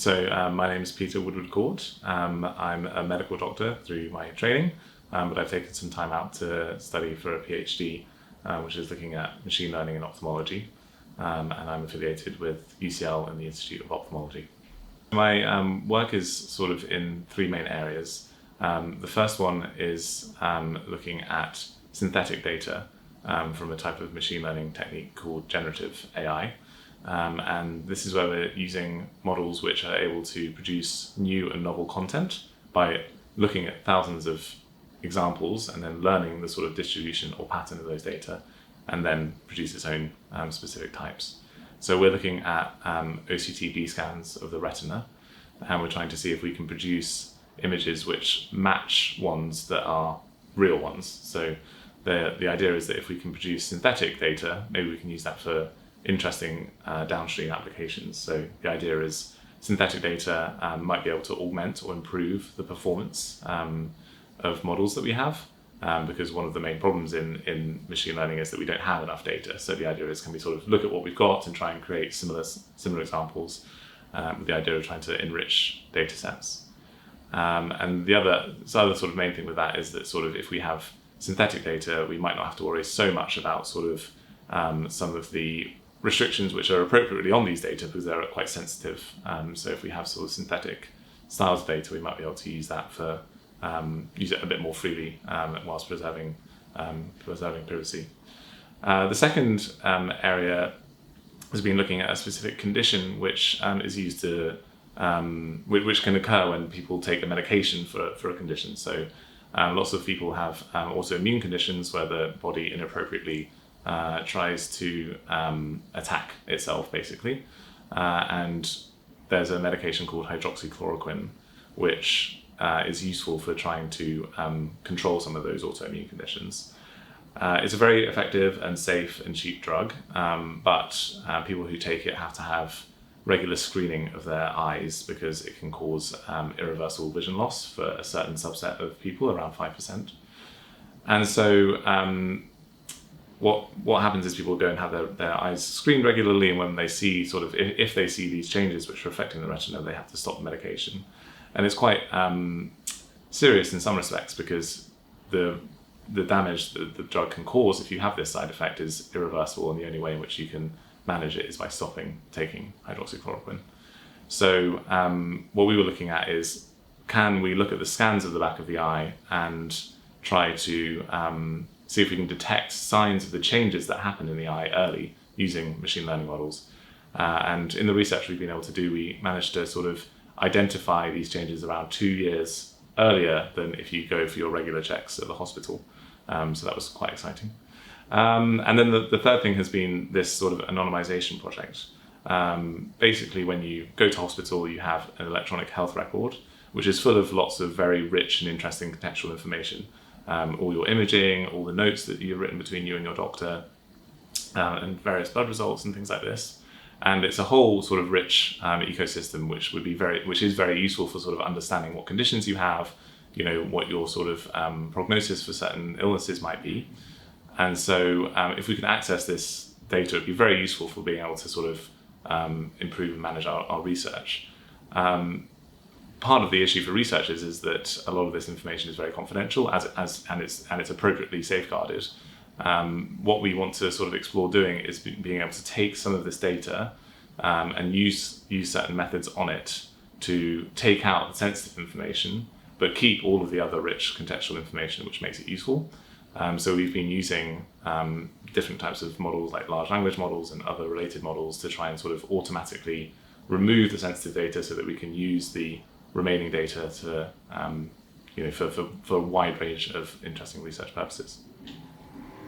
My name is Peter Woodward-Court. I'm a medical doctor through my training, but I've taken some time out to study for a PhD, which is looking at machine learning in ophthalmology, and I'm affiliated with UCL and the Institute of Ophthalmology. My work is sort of in three main areas. The first one is looking at synthetic data from a type of machine learning technique called generative AI. And this is where we're using models which are able to produce new and novel content by looking at thousands of examples and then learning the sort of distribution or pattern of those data and then produce its own specific types. So we're looking at OCT-B scans of the retina, and we're trying to see if we can produce images which match ones that are real ones. So the idea is that if we can produce synthetic data, maybe we can use that for interesting downstream applications. So the idea is synthetic data might be able to augment or improve the performance of models that we have, because one of the main problems in machine learning is that we don't have enough data. So the idea is, can we sort of look at what we've got and try and create similar examples with the idea of trying to enrich data sets. And the other sort of main thing with that is that sort of if we have synthetic data, we might not have to worry so much about sort of some of the restrictions which are appropriately on these data because they're quite sensitive. So if we have sort of synthetic styles of data, we might be able to use that for use it a bit more freely whilst preserving privacy. The second area has been looking at a specific condition which is used to which can occur when people take a medication for a condition. So lots of people have autoimmune conditions where the body inappropriately tries to attack itself, basically. And there's a medication called hydroxychloroquine, which is useful for trying to control some of those autoimmune conditions. It's a very effective and safe and cheap drug, but people who take it have to have regular screening of their eyes because it can cause irreversible vision loss for a certain subset of people, around 5%. And so what happens is people go and have their eyes screened regularly, and when they see sort of, if they see these changes which are affecting the retina, they have to stop the medication. And it's quite serious in some respects because the damage that the drug can cause if you have this side effect is irreversible, and the only way in which you can manage it is by stopping taking hydroxychloroquine. So what we were looking at is, can we look at the scans of the back of the eye and try to see if we can detect signs of the changes that happen in the eye early using machine learning models. And in the research we've been able to do, we managed to sort of identify these changes around 2 years earlier than if you go for your regular checks at the hospital. So that was quite exciting. And then the third thing has been this sort of anonymization project. Basically, when you go to hospital, you have an electronic health record, which is full of lots of very rich and interesting contextual information. All your imaging, all the notes that you've written between you and your doctor, and various blood results and things like this. And it's a whole sort of rich ecosystem, which is very useful for sort of understanding what conditions you have, what your sort of prognosis for certain illnesses might be. And so if we can access this data, it'd be very useful for being able to sort of improve and manage our research. Part of the issue for researchers is that a lot of this information is very confidential and it's appropriately safeguarded. What we want to sort of explore doing is being able to take some of this data and use certain methods on it to take out the sensitive information, but keep all of the other rich contextual information which makes it useful. So we've been using different types of models like large language models and other related models to try and sort of automatically remove the sensitive data so that we can use the remaining data to, for a wide range of interesting research purposes.